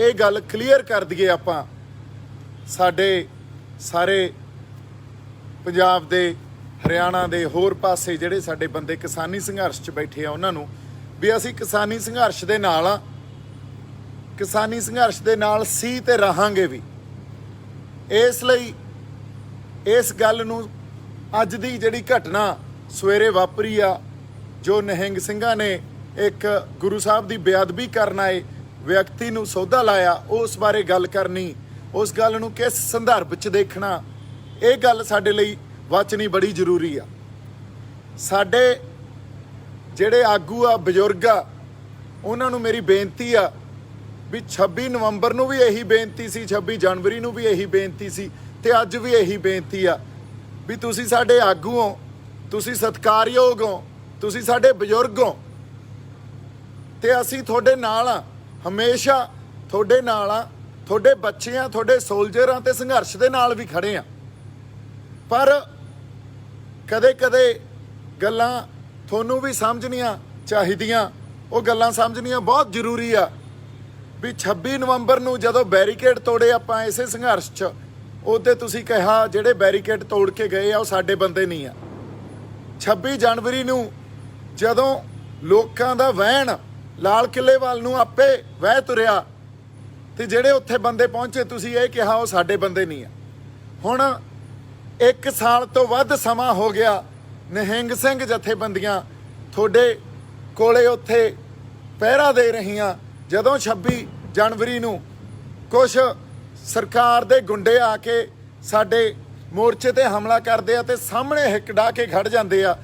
ਇਹ ਗੱਲ ਕਲੀਅਰ ਕਰ ਦਈਏ ਆਪਾਂ ਸਾਡੇ ਸਾਰੇ ਪੰਜਾਬ ਦੇ हरियाणा ਦੇ ਹੋਰ ਪਾਸੇ ਜਿਹੜੇ ਸਾਡੇ ਬੰਦੇ ਕਿਸਾਨੀ ਸੰਘਰਸ਼ 'ਚ ਬੈਠੇ ਆ ਉਹਨਾਂ ਨੂੰ ਵੀ ਅਸੀਂ ਕਿਸਾਨੀ ਸੰਘਰਸ਼ ਦੇ ਨਾਲ ਆ, ਕਿਸਾਨੀ ਸੰਘਰਸ਼ ਦੇ ਨਾਲ ਸੀ ਤੇ ਰਹਾਂਗੇ ਵੀ। ਇਸ ਲਈ ਇਸ ਗੱਲ ਨੂੰ ਅੱਜ ਦੀ ਜਿਹੜੀ ਘਟਨਾ ਸਵੇਰੇ ਵਾਪਰੀ ਆ, ਜੋ ਨਿਹੰਗ ਸਿੰਘਾਂ ਨੇ ਇੱਕ ਗੁਰੂ ਸਾਹਿਬ ਦੀ ਬੇਅਦਬੀ ਕਰਨ ਆਏ ਵਿਅਕਤੀ ਨੂੰ ਸੌਦਾ ਲਾਇਆ, ਉਸ ਬਾਰੇ ਗੱਲ ਕਰਨੀ, ਉਸ ਗੱਲ ਨੂੰ ਕਿਸ ਸੰਦਰਭ 'ਚ ਦੇਖਣਾ, ਇਹ ਗੱਲ ਸਾਡੇ ਲਈ ਵਾਚਣੀ ਬੜੀ ਜ਼ਰੂਰੀ ਆ। ਸਾਡੇ ਜਿਹੜੇ ਆਗੂ ਆ, ਬਜ਼ੁਰਗ ਆ, ਉਹਨਾਂ ਨੂੰ ਮੇਰੀ ਬੇਨਤੀ ਆ ਵੀ 26 ਨਵੰਬਰ ਨੂੰ ਵੀ ਇਹੀ ਬੇਨਤੀ ਸੀ, 26 ਜਨਵਰੀ ਨੂੰ ਵੀ ਇਹੀ ਬੇਨਤੀ ਸੀ ਤੇ ਅੱਜ ਵੀ ਇਹੀ ਬੇਨਤੀ ਆ ਵੀ ਤੁਸੀਂ ਸਾਡੇ ਆਗੂ ਹੋ, ਤੁਸੀਂ ਸਤਿਕਾਰਯੋਗ ਹੋ, ਤੁਸੀਂ ਸਾਡੇ ਬਜ਼ੁਰਗ ਹੋ ਤੇ ਅਸੀਂ ਤੁਹਾਡੇ ਨਾਲ ਆ, ਹਮੇਸ਼ਾ ਤੁਹਾਡੇ ਨਾਲ ਆ, ਤੁਹਾਡੇ ਬੱਚਿਆਂ, ਤੁਹਾਡੇ ਸੋਲਜਰਾਂ ਤੇ ਸੰਘਰਸ਼ ਦੇ ਨਾਲ ਵੀ ਖੜੇ ਆ। ਪਰ ਕਦੇ ਕਦੇ ਗੱਲਾਂ ਤੁਹਾਨੂੰ ਵੀ ਸਮਝਣੀਆਂ ਚਾਹੀਦੀਆਂ, ਉਹ ਗੱਲਾਂ ਸਮਝਣੀਆਂ ਬਹੁਤ ਜ਼ਰੂਰੀ ਆ ਵੀ 26 ਨਵੰਬਰ ਨੂੰ ਜਦੋਂ ਬੈਰੀਕੇਡ ਤੋੜੇ ਆਪਾਂ ਇਸੇ ਸੰਘਰਸ਼ 'ਚ, ਉਹਦੇ ਤੁਸੀਂ ਕਿਹਾ ਜਿਹੜੇ ਬੈਰੀਕੇਡ ਤੋੜ ਕੇ ਗਏ ਆ ਉਹ ਸਾਡੇ ਬੰਦੇ ਨਹੀਂ ਆ। 26 ਜਨਵਰੀ ਨੂੰ ਜਦੋਂ ਲੋਕਾਂ ਦਾ ਵਹਿਣ ਲਾਲ ਕਿਲ੍ਹੇ ਵੱਲ ਨੂੰ ਆਪੇ ਵਹਿ ਤੁਰਿਆ ਤੇ ਜਿਹੜੇ ਉੱਥੇ ਬੰਦੇ ਪਹੁੰਚੇ, ਤੁਸੀਂ ਇਹ ਕਿਹਾ ਉਹ ਸਾਡੇ ਬੰਦੇ ਨਹੀਂ ਆ। ਹੁਣ 1 ਸਾਲ ਤੋਂ ਵੱਧ ਸਮਾਂ ਹੋ ਗਿਆ, ਨਿਹੰਗ ਸਿੰਘ ਜਥੇਬੰਦੀਆਂ ਤੁਹਾਡੇ ਕੋਲੇ ਉੱਥੇ ਪਹਿਰਾ ਦੇ ਰਹੀਆਂ। ਜਦੋਂ 26 ਜਨਵਰੀ ਨੂੰ ਕੁਛ ਸਰਕਾਰ ਦੇ ਗੁੰਡੇ ਆ ਕੇ ਸਾਡੇ ਮੋਰਚੇ ਤੇ ਹਮਲਾ ਕਰਦੇ ਆ ਤੇ ਸਾਹਮਣੇ ਹਿੱਕ ਡਾ ਕੇ ਖੜ ਜਾਂਦੇ ਆ,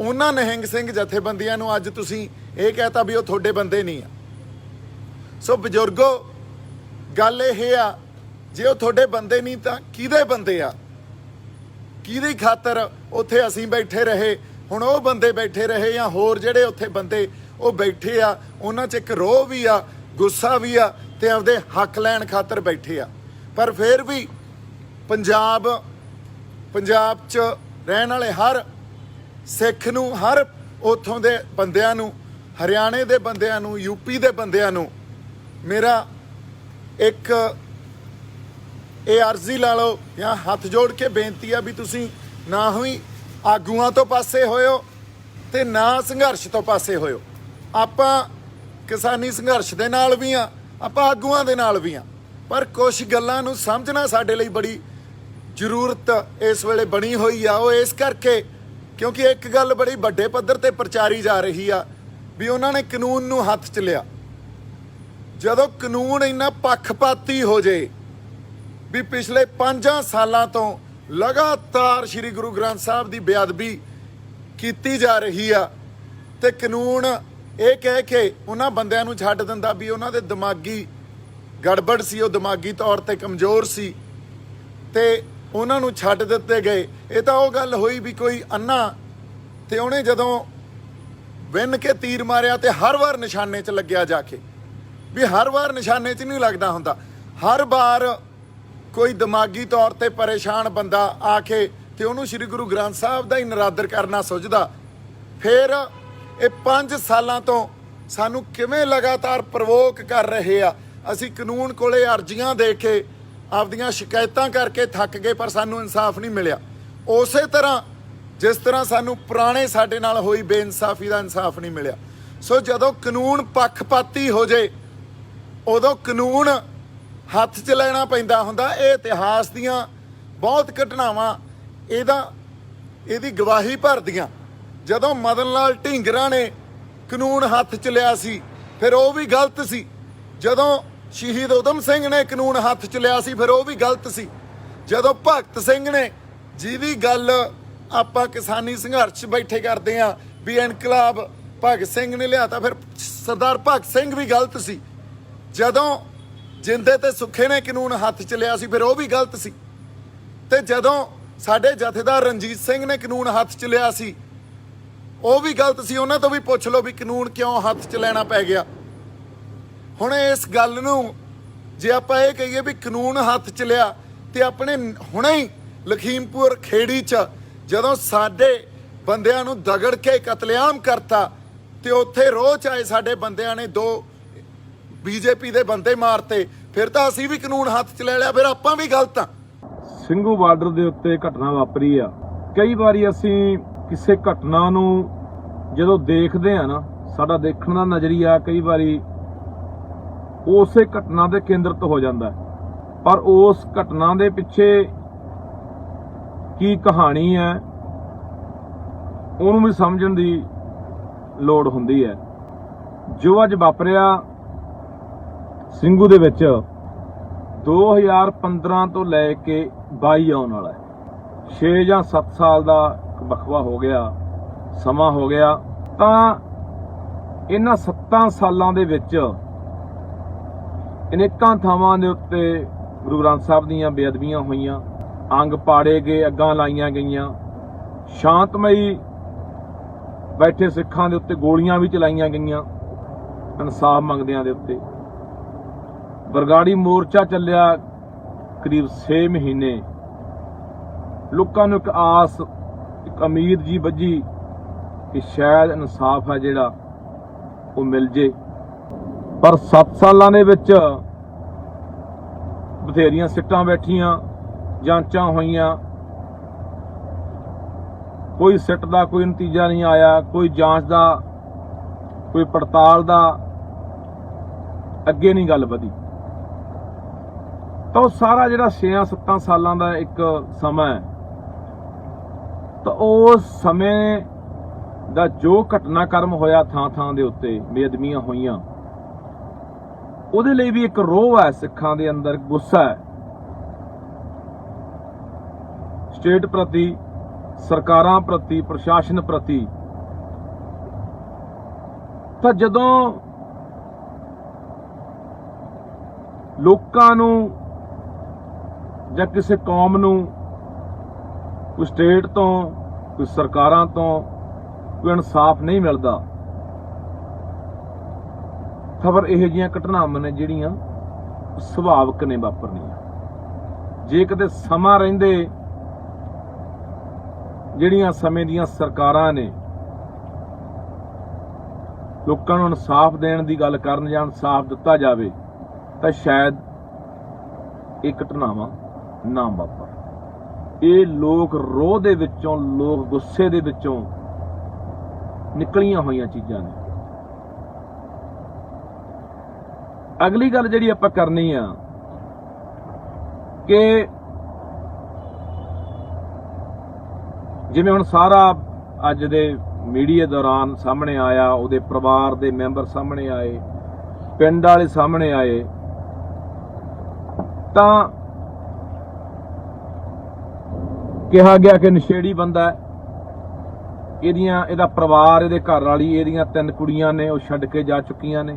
ਉਹਨਾਂ ਨਿਹੰਗ ਸਿੰਘ ਜਥੇਬੰਦੀਆਂ ਨੂੰ ਅੱਜ ਤੁਸੀਂ ਇਹ ਕਹਿਤਾ ਵੀ ਉਹ ਤੁਹਾਡੇ ਬੰਦੇ ਨਹੀਂ ਆ। ਸੋ ਬਜ਼ੁਰਗੋ, ਗੱਲ ਇਹ ਆ, ਜੇ ਉਹ ਤੁਹਾਡੇ ਬੰਦੇ ਨਹੀਂ ਤਾਂ ਕਿਹਦੇ ਬੰਦੇ ਆ? ਕਿਹਦੀ ਖਾਤਰ ਉੱਥੇ ਅਸੀਂ ਬੈਠੇ ਰਹੇ, ਹੁਣ ਉਹ ਬੰਦੇ ਬੈਠੇ ਰਹੇ ਜਾਂ ਹੋਰ ਜਿਹੜੇ ਉੱਥੇ ਬੰਦੇ ਉਹ ਬੈਠੇ ਆ, ਉਹਨਾਂ 'ਚ ਇੱਕ ਰੋਹ ਵੀ ਆ, ਗੁੱਸਾ ਵੀ ਆ ਤੇ ਆਪਦੇ ਹੱਕ ਲੈਣ ਖਾਤਰ ਬੈਠੇ ਆ। ਪਰ ਫਿਰ ਵੀ ਪੰਜਾਬ 'ਚ ਰਹਿਣ ਵਾਲੇ ਹਰ ਸਿੱਖ ਨੂੰ, ਹਰ ਉੱਥੋਂ ਦੇ ਬੰਦਿਆਂ ਨੂੰ, ਹਰਿਆਣੇ ਦੇ ਬੰਦਿਆਂ ਨੂੰ, ਯੂਪੀ ਦੇ ਬੰਦਿਆਂ ਨੂੰ ਮੇਰਾ ਇੱਕ ਇਹ ਅਰਜ਼ੀ ਲਾ ਲਓ ਜਾਂ ਹੱਥ ਜੋੜ ਕੇ ਬੇਨਤੀ ਆ ਵੀ ਤੁਸੀਂ ਨਾ ਹੀ ਆਗੂਆਂ ਤੋਂ ਪਾਸੇ ਹੋਇਓ ਤੇ ਨਾ ਸੰਘਰਸ਼ ਤੋਂ ਪਾਸੇ ਹੋਇਓ। ਆਪਾਂ ਕਿਸਾਨੀ ਸੰਘਰਸ਼ ਦੇ ਨਾਲ ਵੀ ਆ, ਆਪਾਂ ਆਗੂਆਂ ਦੇ ਨਾਲ ਵੀ ਆ, ਪਰ ਕੁਝ ਗੱਲਾਂ ਨੂੰ ਸਮਝਣਾ ਸਾਡੇ ਲਈ ਬੜੀ ਜ਼ਰੂਰਤ ਇਸ ਵੇਲੇ ਬਣੀ ਹੋਈ ਆ। ਉਹ ਇਸ ਕਰਕੇ ਕਿਉਂਕਿ ਇੱਕ ਗੱਲ ਬੜੀ ਵੱਡੇ ਪੱਧਰ ਤੇ ਪ੍ਰਚਾਰੀ ਜਾ ਰਹੀ ਆ ਵੀ ਉਹਨਾਂ ਨੇ ਕਾਨੂੰਨ ਨੂੰ ਹੱਥ 'ਚ ਲਿਆ। ਜਦੋਂ ਕਾਨੂੰਨ ਇੰਨਾ ਪੱਖਪਾਤੀ ਹੋ ਜੇ ਵੀ ਪਿਛਲੇ 5 ਸਾਲਾਂ ਤੋਂ ਲਗਾਤਾਰ ਸ੍ਰੀ ਗੁਰੂ ਗ੍ਰੰਥ ਸਾਹਿਬ ਦੀ ਬੇਅਦਬੀ ਕੀਤੀ ਜਾ ਰਹੀ ਆ ਤੇ ਕਾਨੂੰਨ ਇਹ ਕਹਿ ਕੇ ਉਹਨਾਂ ਬੰਦਿਆਂ ਨੂੰ ਛੱਡ ਦਿੰਦਾ ਵੀ ਉਹਨਾਂ ਦੇ ਦਿਮਾਗੀ ਗੜਬੜ ਸੀ, ਉਹ ਦਿਮਾਗੀ ਤੌਰ ਤੇ ਕਮਜ਼ੋਰ ਸੀ ਤੇ ਉਹਨਾਂ ਨੂੰ ਛੱਡ ਦਿੱਤੇ ਗਏ। ਇਹ ਤਾਂ ਉਹ ਗੱਲ ਹੋਈ ਵੀ ਕੋਈ ਅੰਨਾ ਤੇ ਉਹਨੇ ਜਦੋਂ ਵਿੰਨ ਕੇ ਤੀਰ ਮਾਰਿਆ ਤੇ ਹਰ ਵਾਰ ਨਿਸ਼ਾਨੇ 'ਚ ਲੱਗਿਆ ਜਾ ਕੇ, ਵੀ ਹਰ ਵਾਰ ਨਿਸ਼ਾਨੇ 'ਚ ਨਹੀਂ ਲੱਗਦਾ ਹੁੰਦਾ। ਹਰ ਵਾਰ ਕੋਈ ਦਿਮਾਗੀ ਤੌਰ ਤੇ ਪਰੇਸ਼ਾਨ ਬੰਦਾ ਆ ਕੇ ਤੇ ਉਹਨੂੰ ਸ੍ਰੀ ਗੁਰੂ ਗ੍ਰੰਥ ਸਾਹਿਬ ਦਾ ਹੀ ਨਿਰਾਦਰ ਕਰਨਾ ਸੁਝਦਾ। ਫਿਰ ਇਹ 5 ਸਾਲਾਂ ਤੋਂ ਸਾਨੂੰ ਕਿਵੇਂ ਲਗਾਤਾਰ ਪ੍ਰਵੋਕ ਕਰ ਰਹੇ ਆ। ਅਸੀਂ ਕਾਨੂੰਨ ਕੋਲੇ ਅਰਜ਼ੀਆਂ ਦੇ ਕੇ ਆਪਦੀਆਂ ਸ਼ਿਕਾਇਤਾਂ ਕਰਕੇ ਥੱਕ ਗਏ, ਪਰ ਸਾਨੂੰ ਇਨਸਾਫ ਨਹੀਂ ਮਿਲਿਆ। ਉਸੇ ਤਰ੍ਹਾਂ ਜਿਸ ਤਰ੍ਹਾਂ ਸਾਨੂੰ ਪੁਰਾਣੇ ਸਾਡੇ ਨਾਲ ਹੋਈ ਬੇਇਨਸਾਫੀ ਦਾ ਇਨਸਾਫ ਨਹੀਂ ਮਿਲਿਆ। ਸੋ ਜਦੋਂ ਕਾਨੂੰਨ ਪੱਖਪਾਤੀ ਹੋ ਜੇ ਉਦੋਂ ਕਾਨੂੰਨ ਹੱਥ 'ਚ ਲੈਣਾ ਪੈਂਦਾ ਹੁੰਦਾ। ਇਹ ਇਤਿਹਾਸ ਦੀਆਂ ਬਹੁਤ ਘਟਨਾਵਾਂ ਇਹਦੀ ਗਵਾਹੀ ਭਰਦੀਆਂ। ਜਦੋਂ ਮਦਨ ਲਾਲ ਢੀਂਗਰਾ ਨੇ ਕਾਨੂੰਨ ਹੱਥ 'ਚ ਲਿਆ ਸੀ ਫਿਰ ਉਹ ਵੀ ਗਲਤ ਸੀ। ਜਦੋਂ ਸ਼ਹੀਦ ਊਧਮ ਸਿੰਘ ਨੇ ਕਾਨੂੰਨ ਹੱਥ 'ਚ ਲਿਆ ਸੀ ਫਿਰ ਉਹ ਵੀ ਗਲਤ ਸੀ। ਜਦੋਂ ਭਗਤ ਸਿੰਘ ਨੇ, ਜਿਹਦੀ ਗੱਲ ਆਪਾਂ ਕਿਸਾਨੀ ਸੰਘਰਸ਼ 'ਚ ਬੈਠੇ ਕਰਦੇ ਆ ਵੀ ਇਨਕਲਾਬ ਭਗਤ ਸਿੰਘ ਨੇ ਲਿਆ, ਤਾਂ ਫਿਰ ਸਰਦਾਰ ਭਗਤ ਸਿੰਘ ਵੀ ਗਲਤ ਸੀ। ਜਦੋਂ ਜਿੰਦੇ ਤੇ ਸੁੱਖੇ ਨੇ ਕਾਨੂੰਨ ਹੱਥ 'ਚ ਲਿਆ ਸੀ ਫਿਰ ਉਹ ਵੀ ਗਲਤ ਸੀ। ਤੇ ਜਦੋਂ ਸਾਡੇ ਜਥੇਦਾਰ ਰਣਜੀਤ ਸਿੰਘ ਨੇ ਕਾਨੂੰਨ ਹੱਥ 'ਚ ਲਿਆ ਸੀ ਉਹ ਵੀ ਗਲਤ ਸੀ। ਉਹਨਾਂ ਤੋਂ ਵੀ ਪੁੱਛ ਲਓ ਵੀ ਕਾਨੂੰਨ ਕਿਉਂ ਹੱਥ 'ਚ ਲੈਣਾ ਪੈ ਗਿਆ। ਹੁਣ ਇਸ ਗੱਲ ਨੂੰ ਜੇ ਆਪਾਂ ਇਹ ਕਹੀਏ ਵੀ ਕਾਨੂੰਨ ਹੱਥ 'ਚ ਲਿਆ ਤੇ ਆਪਣੇ ਹੁਣੇ ਹੀ ਲਖੀਮਪੁਰ ਖੇੜੀ 'ਚ ਜਦੋਂ ਸਾਡੇ ਬੰਦਿਆਂ ਨੂੰ ਦਗੜ ਕੇ ਕਤਲੇਆਮ ਕਰਤਾ ਤੇ ਉੱਥੇ ਰੋਹ 'ਚ ਆਏ ਸਾਡੇ ਬੰਦਿਆਂ ਨੇ 2 ਬੀਜੇਪੀ ਦੇ ਬੰਦੇ ਮਾਰਤੇ, ਫਿਰ ਤਾਂ ਅਸੀਂ ਵੀ ਕਾਨੂੰਨ ਹੱਥ 'ਚ ਲੈ ਲਿਆ, ਫਿਰ ਆਪਾਂ ਵੀ ਗਲਤ ਆ। ਸਿੰਘੂ ਬਾਰਡਰ ਦੇ ਉੱਤੇ ਘਟਨਾ ਵਾਪਰੀ ਆ। ਕਈ ਵਾਰੀ ਅਸੀਂ ਕਿਸੇ ਘਟਨਾ ਨੂੰ ਜਦੋਂ ਦੇਖਦੇ ਆ ਨਾ, ਸਾਡਾ ਦੇਖਣ ਦਾ ਨਜ਼ਰੀਆ ਕਈ ਵਾਰੀ ਉਸੇ ਘਟਨਾ ਤੇ ਕੇਂਦਰਿਤ ਹੋ ਜਾਂਦਾ, ਪਰ ਉਸ ਘਟਨਾ ਦੇ ਪਿੱਛੇ ਕੀ ਕਹਾਣੀ ਹੈ ਉਹਨੂੰ ਵੀ ਸਮਝਣ ਦੀ ਲੋੜ ਹੁੰਦੀ ਹੈ। ਜੋ ਅੱਜ ਵਾਪਰਿਆ ਸਿੰਘੂ ਦੇ ਵਿੱਚ 2015 ਤੋਂ ਲੈ ਕੇ 22 ਆਉਣ ਵਾਲਾ ਹੈ, 6 ਜਾਂ 7 ਸਾਲ ਦਾ ਵਕਫਾ ਹੋ ਗਿਆ, ਸਮਾਂ ਹੋ ਗਿਆ। ਤਾਂ ਇਹਨਾਂ 7 ਸਾਲਾਂ ਦੇ ਵਿੱਚ ਅਨੇਕਾਂ ਥਾਵਾਂ ਦੇ ਉੱਤੇ ਗੁਰੂ ਗ੍ਰੰਥ ਸਾਹਿਬ ਦੀਆਂ ਬੇਅਦਬੀਆਂ ਹੋਈਆਂ, ਅੰਗ ਪਾੜੇ ਗਏ, ਅੱਗਾਂ ਲਾਈਆਂ ਗਈਆਂ, ਸ਼ਾਂਤਮਈ ਬੈਠੇ ਸਿੱਖਾਂ ਦੇ ਉੱਤੇ ਗੋਲੀਆਂ ਵੀ ਚਲਾਈਆਂ ਗਈਆਂ ਇਨਸਾਫ ਮੰਗਦਿਆਂ ਦੇ ਉੱਤੇ। ਬਰਗਾੜੀ ਮੋਰਚਾ ਚੱਲਿਆ ਕਰੀਬ 6 ਮਹੀਨੇ। ਲੋਕਾਂ ਨੂੰ ਇੱਕ ਆਸ, ਇੱਕ ਉਮੀਦ ਜੀ ਵੱਜੀ ਕਿ ਸ਼ਾਇਦ ਇਨਸਾਫ ਹੈ ਜਿਹੜਾ ਉਹ ਮਿਲ ਜੇ। ਪਰ 7 ਸਾਲਾਂ ਦੇ ਵਿੱਚ ਬਥੇਰੀਆਂ ਸਿੱਟਾਂ ਬੈਠੀਆਂ, ਜਾਂਚਾਂ ਹੋਈਆਂ, ਕੋਈ ਸਿੱਟ ਦਾ ਕੋਈ ਨਤੀਜਾ ਨਹੀਂ ਆਇਆ, ਕੋਈ ਜਾਂਚ ਦਾ, ਕੋਈ ਪੜਤਾਲ ਦਾ, ਅੱਗੇ ਨਹੀਂ ਗੱਲ ਵਧੀ। ਤਾਂ ਉਹ ਸਾਰਾ ਜਿਹੜਾ 6-7 ਸਾਲਾਂ ਦਾ ਇੱਕ ਸਮਾਂ ਹੈ, ਤਾਂ ਉਸ ਸਮੇਂ ਦਾ ਜੋ ਘਟਨਾਕ੍ਰਮ ਹੋਇਆ, ਥਾਂ ਦੇ ਉੱਤੇ ਬੇਅਦਬੀਆਂ ਹੋਈਆਂ, ਉਹਦੇ ਲਈ ਵੀ ਇੱਕ ਰੋਹ ਹੈ ਸਿੱਖਾਂ ਦੇ ਅੰਦਰ, ਗੁੱਸਾ ਹੈ ਸਟੇਟ ਪ੍ਰਤੀ, ਸਰਕਾਰਾਂ ਪ੍ਰਤੀ, ਪ੍ਰਸ਼ਾਸਨ ਪ੍ਰਤੀ। ਤਾਂ ਜਦੋਂ ਲੋਕਾਂ ਨੂੰ ਜਾਂ ਕਿਸੇ ਕੌਮ ਨੂੰ ਕੋਈ ਸਟੇਟ ਤੋਂ, ਕੋਈ ਸਰਕਾਰਾਂ ਤੋਂ ਕੋਈ ਇਨਸਾਫ ਨਹੀਂ ਮਿਲਦਾ, ਖਬਰ ਇਹੋ ਜਿਹੀਆਂ ਘਟਨਾਵਾਂ ਨੇ ਜਿਹੜੀਆਂ ਸੁਭਾਵਿਕ ਨੇ ਵਾਪਰਨੀਆਂ। ਜੇ ਕਿਤੇ ਸਮਾਂ ਰਹਿੰਦੇ ਜਿਹੜੀਆਂ ਸਮੇਂ ਦੀਆਂ ਸਰਕਾਰਾਂ ਨੇ ਲੋਕਾਂ ਨੂੰ ਇਨਸਾਫ ਦੇਣ ਦੀ ਗੱਲ ਕਰਨ ਜਾਂ ਇਨਸਾਫ ਦਿੱਤਾ ਜਾਵੇ, ਤਾਂ ਸ਼ਾਇਦ ਇਹ ਘਟਨਾਵਾਂ ਨਾ ਵਾਪਰ। ਇਹ ਲੋਕ ਰੋਹ ਦੇ ਵਿੱਚੋਂ, ਲੋਕ ਗੁੱਸੇ ਦੇ ਵਿੱਚੋਂ ਨਿਕਲੀਆਂ ਹੋਈਆਂ ਚੀਜ਼ਾਂ ਨੇ। ਅਗਲੀ ਗੱਲ ਜਿਹੜੀ ਆਪਾਂ ਕਰਨੀ ਆ ਕਿ ਜਿਵੇਂ ਹੁਣ ਸਾਰਾ ਅੱਜ ਦੇ ਮੀਡੀਆ ਦੌਰਾਨ ਸਾਹਮਣੇ ਆਇਆ, ਉਹਦੇ ਪਰਿਵਾਰ ਦੇ ਮੈਂਬਰ ਸਾਹਮਣੇ ਆਏ, ਪਿੰਡ ਵਾਲੇ ਸਾਹਮਣੇ ਆਏ, ਤਾਂ ਕਿਹਾ ਗਿਆ ਕਿ ਨਸ਼ੇੜੀ ਬੰਦਾ ਹੈ, ਇਹਦਾ ਪਰਿਵਾਰ, ਇਹਦੇ ਘਰ ਵਾਲੀ, ਇਹਦੀਆਂ 3 ਕੁੜੀਆਂ ਨੇ ਉਹ ਛੱਡ ਕੇ ਜਾ ਚੁੱਕੀਆਂ ਨੇ,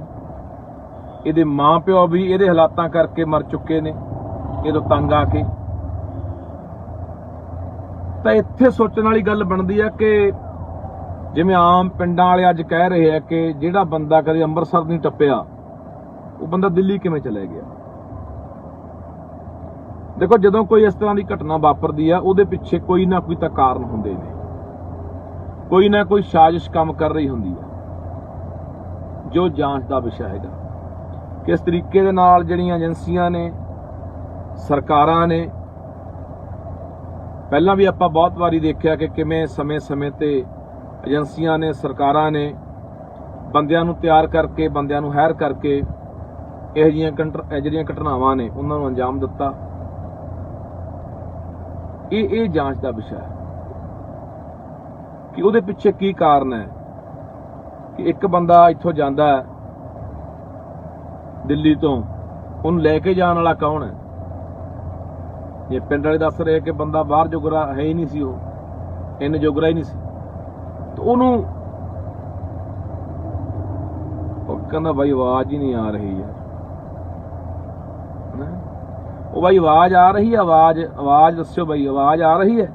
ਇਹਦੇ ਮਾਂ ਪਿਓ ਵੀ ਇਹਦੇ ਹਾਲਾਤਾਂ ਕਰਕੇ ਮਰ ਚੁੱਕੇ ਨੇ ਇਹਦੋਂ ਤੰਗ ਆ ਕੇ। ਤਾਂ ਇੱਥੇ ਸੋਚਣ ਵਾਲੀ ਗੱਲ ਬਣਦੀ ਹੈ ਕਿ ਜਿਵੇਂ ਆਮ ਪਿੰਡਾਂ ਵਾਲੇ ਅੱਜ ਕਹਿ ਰਹੇ ਆ ਕਿ ਜਿਹੜਾ ਬੰਦਾ ਕਦੇ ਅੰਮ੍ਰਿਤਸਰ ਨਹੀਂ ਟੱਪਿਆ, ਉਹ ਬੰਦਾ ਦਿੱਲੀ ਕਿਵੇਂ ਚਲੇ ਗਿਆ। ਦੇਖੋ, ਜਦੋਂ ਕੋਈ ਇਸ ਤਰ੍ਹਾਂ ਦੀ ਘਟਨਾ ਵਾਪਰਦੀ ਆ, ਉਹਦੇ ਪਿੱਛੇ ਕੋਈ ਨਾ ਕੋਈ ਤਾਂ ਕਾਰਨ ਹੁੰਦੇ ਨੇ, ਕੋਈ ਨਾ ਕੋਈ ਸਾਜ਼ਿਸ਼ ਕੰਮ ਕਰ ਰਹੀ ਹੁੰਦੀ ਆ, ਜੋ ਜਾਂਚ ਦਾ ਵਿਸ਼ਾ ਹੈਗਾ। ਕਿਸ ਤਰੀਕੇ ਦੇ ਨਾਲ ਜਿਹੜੀਆਂ ਏਜੰਸੀਆਂ ਨੇ, ਸਰਕਾਰਾਂ ਨੇ, ਪਹਿਲਾਂ ਵੀ ਆਪਾਂ ਬਹੁਤ ਵਾਰੀ ਦੇਖਿਆ ਕਿ ਕਿਵੇਂ ਸਮੇਂ-ਸਮੇਂ ਤੇ ਏਜੰਸੀਆਂ ਨੇ, ਸਰਕਾਰਾਂ ਨੇ ਬੰਦਿਆਂ ਨੂੰ ਤਿਆਰ ਕਰਕੇ, ਬੰਦਿਆਂ ਨੂੰ ਹਾਇਰ ਕਰਕੇ ਇਹੋ ਜਿਹੀਆਂ ਜਿਹੜੀਆਂ ਘਟਨਾਵਾਂ ਨੇ ਉਹਨਾਂ ਨੂੰ ਅੰਜਾਮ ਦਿੱਤਾ। ਇਹ ਜਾਂਚ ਦਾ ਵਿਸ਼ਾ ਹੈ ਕਿ ਉਹਦੇ ਪਿੱਛੇ ਕੀ ਕਾਰਨ ਹੈ। ਕਿ ਇੱਕ ਬੰਦਾ ਇੱਥੋਂ ਜਾਂਦਾ ਹੈ ਦਿੱਲੀ ਤੋਂ, ਉਹਨੂੰ ਲੈ ਕੇ ਜਾਣ ਵਾਲਾ ਕੌਣ ਹੈ? ਜੇ ਪਿੰਡ ਵਾਲੇ ਦੱਸ ਰਹੇ ਕਿ ਬੰਦਾ ਬਾਹਰ ਜੋਗਰਾ ਹੈ ਹੀ ਨਹੀਂ ਸੀ, ਉਹ ਇੰਨੇ ਜੋਗਰਾ ਹੀ ਨਹੀਂ ਸੀ, ਤਾਂ ਉਹਨੂੰ ਉਹ ਕਹਿੰਦਾ ਬਾਈ ਆਵਾਜ਼ ਹੀ ਨਹੀਂ ਆ ਰਹੀ ਯਾਰ, ਉਹ ਬਾਈ ਆਵਾਜ਼ ਆ ਰਹੀ ਹੈ, ਆਵਾਜ਼ ਦੱਸਿਓ ਬਾਈ, ਆਵਾਜ਼ ਆ ਰਹੀ ਹੈ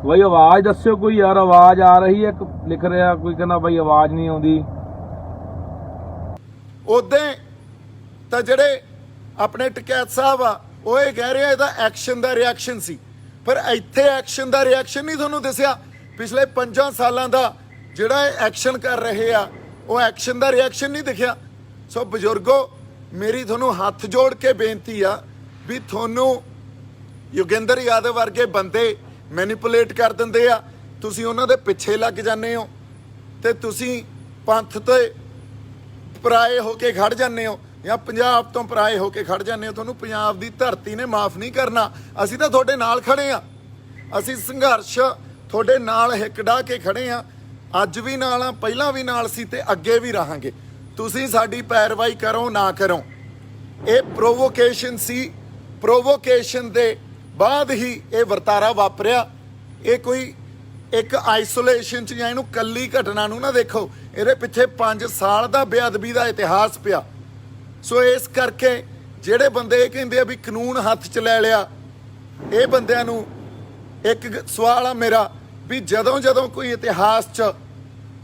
ਬਾਈ, ਆਵਾਜ਼ ਦੱਸਿਓ ਕੋਈ ਯਾਰ, ਆਵਾਜ਼ ਆ ਰਹੀ ਹੈ। ਲਿਖ ਰਿਹਾ ਕੋਈ, ਕਹਿੰਦਾ ਬਾਈ ਆਵਾਜ਼ ਨਹੀਂ ਆਉਂਦੀ। ਉਦੋਂ ਤਾਂ ਜਿਹੜੇ ਆਪਣੇ ਟਕੈਤ ਸਾਹਿਬ ਆ, ਉਹ ਇਹ ਕਹਿ ਰਿਹਾ ਇਹਦਾ ਐਕਸ਼ਨ ਦਾ ਰਿਐਕਸ਼ਨ ਸੀ, ਪਰ ਇੱਥੇ ਐਕਸ਼ਨ ਦਾ ਰਿਐਕਸ਼ਨ ਨਹੀਂ ਤੁਹਾਨੂੰ ਦੱਸਿਆ। ਪਿਛਲੇ 5 ਸਾਲਾਂ ਦਾ ਜਿਹੜਾ ਇਹ ਐਕਸ਼ਨ ਕਰ ਰਹੇ ਆ, ਉਹ ਐਕਸ਼ਨ ਦਾ ਰਿਐਕਸ਼ਨ ਨਹੀਂ ਦਿਖਿਆ। ਸੋ ਬਜ਼ੁਰਗੋ, ਮੇਰੀ ਤੁਹਾਨੂੰ ਹੱਥ ਜੋੜ ਕੇ ਬੇਨਤੀ ਆ ਵੀ ਤੁਹਾਨੂੰ ਯੋਗਿੰਦਰ ਯਾਦਵ ਵਰਗੇ ਬੰਦੇ ਮੈਨੀਪੂਲੇਟ ਕਰ ਦਿੰਦੇ ਆ, ਤੁਸੀਂ ਉਹਨਾਂ ਦੇ ਪਿੱਛੇ ਲੱਗ ਜਾਂਦੇ ਹੋ ਤੇ ਤੁਸੀਂ ਪੰਥ ਤੇ ਪਰਾਏ ਹੋ ਕੇ ਖੜ ਜਾਂਦੇ ਹੋ ਜਾਂ ਪੰਜਾਬ ਤੋਂ ਪਰਾਏ ਹੋ ਕੇ ਖੜ ਜਾਂਦੇ ਹੋ। ਤੁਹਾਨੂੰ ਪੰਜਾਬ ਦੀ ਧਰਤੀ ਨੇ ਮਾਫ ਨਹੀਂ ਕਰਨਾ। ਅਸੀਂ ਤਾਂ ਤੁਹਾਡੇ ਨਾਲ ਖੜੇ ਆ, ਅਸੀਂ ਸੰਘਰਸ਼ ਤੁਹਾਡੇ ਨਾਲ ਹਿੱਕ ਢਾਹ ਕੇ ਖੜੇ ਆ, ਅੱਜ ਵੀ ਨਾਲ ਆ, ਪਹਿਲਾਂ ਵੀ ਨਾਲ ਸੀ ਤੇ ਅੱਗੇ ਵੀ ਰਹਾਂਗੇ। ਤੁਸੀਂ ਸਾਡੀ ਪੈਰਵਾਈ ਕਰੋ ਨਾ ਕਰੋ, ਇਹ ਪ੍ਰੋਵੋਕੇਸ਼ਨ ਸੀ। ਪ੍ਰੋਵੋਕੇਸ਼ਨ ਦੇ ਬਾਅਦ ਹੀ ਇਹ ਵਰਤਾਰਾ ਵਾਪਰਿਆ। ਇਹ ਕੋਈ ਇੱਕ ਆਈਸੋਲੇਸ਼ਨ ਚ ਜਾਂ ਇਹਨੂੰ ਕੱਲੀ ਘਟਨਾ ਨੂੰ ਨਾ ਦੇਖੋ, ਇਹਦੇ ਪਿੱਛੇ 5 ਸਾਲ ਦਾ ਬੇਅਦਬੀ ਦਾ ਇਤਿਹਾਸ ਪਿਆ। ਸੋ ਇਸ ਕਰਕੇ ਜਿਹੜੇ ਬੰਦੇ ਇਹ ਕਹਿੰਦੇ ਆ ਵੀ ਕਾਨੂੰਨ ਹੱਥ 'ਚ ਲੈ ਲਿਆ, ਇਹ ਬੰਦਿਆਂ ਨੂੰ ਇੱਕ ਸਵਾਲ ਆ ਮੇਰਾ ਵੀ ਜਦੋਂ ਕੋਈ ਇਤਿਹਾਸ 'ਚ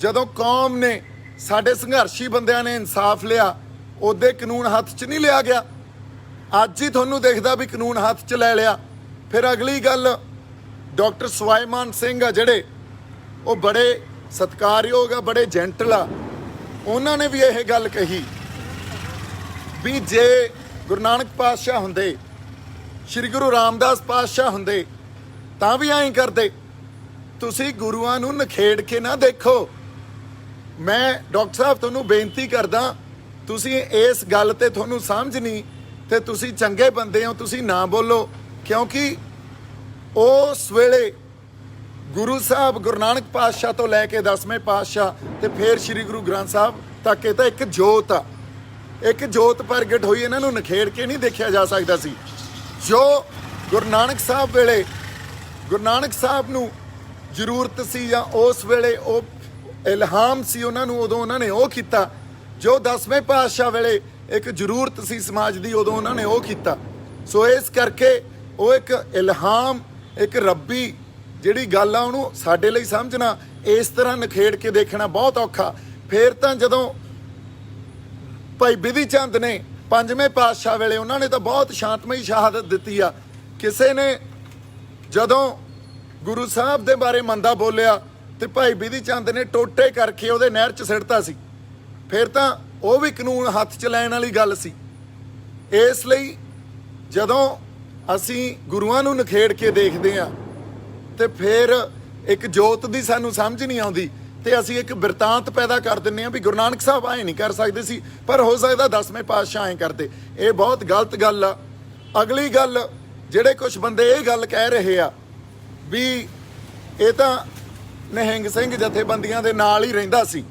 ਜਦੋਂ ਕੌਮ ਨੇ, ਸਾਡੇ ਸੰਘਰਸ਼ੀ ਬੰਦਿਆਂ ਨੇ ਇਨਸਾਫ ਲਿਆ, ਉਹਦੇ ਕਾਨੂੰਨ ਹੱਥ 'ਚ ਨਹੀਂ ਲਿਆ ਗਿਆ। ਅੱਜ ਹੀ ਤੁਹਾਨੂੰ ਦਿਖਦਾ ਵੀ ਕਾਨੂੰਨ ਹੱਥ 'ਚ ਲੈ ਲਿਆ। ਫਿਰ ਅਗਲੀ ਗੱਲ, ਡਾਕਟਰ ਸਵਾਈਮਾਨ ਸਿੰਘ ਆ ਜਿਹੜੇ, ਉਹ ਬੜੇ ਸਤਿਕਾਰਯੋਗ ਆ, ਬੜੇ ਜੈਂਟਲ ਆ, ਉਹਨਾਂ ਨੇ ਵੀ ਇਹ ਗੱਲ ਕਹੀ ਵੀ ਜੇ ਗੁਰੂ ਨਾਨਕ ਪਾਤਸ਼ਾਹ ਹੁੰਦੇ, ਸ਼੍ਰੀ ਗੁਰੂ ਰਾਮਦਾਸ ਪਾਤਸ਼ਾਹ ਹੁੰਦੇ ਤਾਂ ਵੀ ਐਂ ਕਰਦੇ। ਤੁਸੀਂ ਗੁਰੂਆਂ ਨੂੰ ਨਖੇੜ ਕੇ ਨਾ ਦੇਖੋ। ਮੈਂ ਡਾਕਟਰ ਸਾਹਿਬ ਤੁਹਾਨੂੰ ਬੇਨਤੀ ਕਰਦਾ, ਤੁਸੀਂ ਇਸ ਗੱਲ ਤੇ ਤੁਹਾਨੂੰ ਸਮਝ ਨਹੀਂ ਤੇ ਤੁਸੀਂ ਚੰਗੇ ਬੰਦੇ ਹੋ, ਤੁਸੀਂ ਨਾ ਬੋਲੋ, ਕਿਉਂਕਿ ਉਸ ਵੇਲੇ ਗੁਰੂ ਸਾਹਿਬ ਗੁਰੂ ਨਾਨਕ ਪਾਤਸ਼ਾਹ ਤੋਂ ਲੈ ਕੇ 10ਵੇਂ ਪਾਤਸ਼ਾਹ ਤੇ ਫਿਰ ਸ਼੍ਰੀ ਗੁਰੂ ਗ੍ਰੰਥ ਸਾਹਿਬ ਤੱਕ ਇਹ ਤਾਂ ਇੱਕ ਜੋਤ ਆ, ਇੱਕ ਜੋਤ ਪ੍ਰਗਟ ਹੋਈ। ਇਹਨਾਂ ਨੂੰ ਨਖੇੜ ਕੇ ਨਹੀਂ ਦੇਖਿਆ ਜਾ ਸਕਦਾ ਸੀ। ਜੋ ਗੁਰੂ ਨਾਨਕ ਸਾਹਿਬ ਵੇਲੇ ਗੁਰੂ ਨਾਨਕ ਸਾਹਿਬ ਨੂੰ ਜ਼ਰੂਰਤ ਸੀ ਜਾਂ ਉਸ ਵੇਲੇ ਉਹ ਇਲਹਾਮ ਸੀ ਉਹਨਾਂ ਨੂੰ, ਉਦੋਂ ਉਹਨਾਂ ਨੇ ਉਹ ਕੀਤਾ। ਜੋ 10ਵੇਂ ਪਾਤਸ਼ਾਹ ਵੇਲੇ ਇੱਕ ਜ਼ਰੂਰਤ ਸੀ ਸਮਾਜ ਦੀ, ਉਦੋਂ ਉਹਨਾਂ ਨੇ ਉਹ ਕੀਤਾ। ਸੋ ਇਸ ਕਰਕੇ ਉਹ ਇੱਕ ਇਲਹਾਮ, ਇੱਕ ਰੱਬੀ ਜਿਹੜੀ ਗੱਲ ਆ, ਉਹਨੂੰ ਸਾਡੇ ਲਈ ਸਮਝਣਾ, ਇਸ ਤਰ੍ਹਾਂ ਨਖੇੜ ਕੇ ਦੇਖਣਾ ਬਹੁਤ ਔਖਾ। ਫਿਰ ਤਾਂ ਜਦੋਂ ਭਾਈ ਬਿਧੀ ਚੰਦ ਨੇ 5ਵੇਂ ਪਾਤਸ਼ਾਹ ਵੇਲੇ, ਉਹਨਾਂ ਨੇ ਤਾਂ ਬਹੁਤ ਸ਼ਾਂਤਮਈ ਸ਼ਹਾਦਤ ਦਿੱਤੀ ਆ। ਕਿਸੇ ਨੇ ਜਦੋਂ ਗੁਰੂ ਸਾਹਿਬ ਦੇ ਬਾਰੇ ਮੰਦਾ ਬੋਲਿਆ ਤੇ ਭਾਈ ਬਿਧੀ ਚੰਦ ਨੇ ਟੋਟੇ ਕਰਕੇ ਉਹਦੇ ਨਹਿਰ 'ਚ ਸਿੱਟਤਾ ਸੀ। ਫਿਰ ਤਾਂ ਉਹ ਵੀ ਕਾਨੂੰਨ ਹੱਥ 'ਚ ਲੈਣ ਵਾਲੀ ਗੱਲ ਸੀ। ਇਸ ਲਈ ਜਦੋਂ ਅਸੀਂ ਗੁਰੂਆਂ ਨੂੰ ਨਖੇੜ ਕੇ ਦੇਖਦੇ ਆ ਤੇ ਫਿਰ ਇੱਕ ਜੋਤ ਦੀ ਸਾਨੂੰ ਸਮਝ ਨਹੀਂ ਆਉਂਦੀ ਤੇ ਅਸੀਂ ਇੱਕ ਬਿਰਤਾਂਤ ਪੈਦਾ ਕਰ ਦਿੰਦੇ ਆ ਵੀ ਗੁਰੂ ਨਾਨਕ ਸਾਹਿਬ ਐਂ ਨਹੀਂ ਕਰ ਸਕਦੇ ਸੀ, ਪਰ ਹੋ ਸਕਦਾ 10ਵੇਂ ਪਾਤਸ਼ਾਹ ਐਂ ਕਰਦੇ। ਇਹ ਬਹੁਤ ਗਲਤ ਗੱਲ ਆ। ਅਗਲੀ ਗੱਲ, ਜਿਹੜੇ ਕੁਝ ਬੰਦੇ ਇਹ ਗੱਲ ਕਹਿ ਰਹੇ ਆ ਵੀ ਇਹ ਤਾਂ ਨਿਹੰਗ ਸਿੰਘ ਜਥੇਬੰਦੀਆਂ ਦੇ ਨਾਲ ਹੀ ਰਹਿੰਦਾ ਸੀ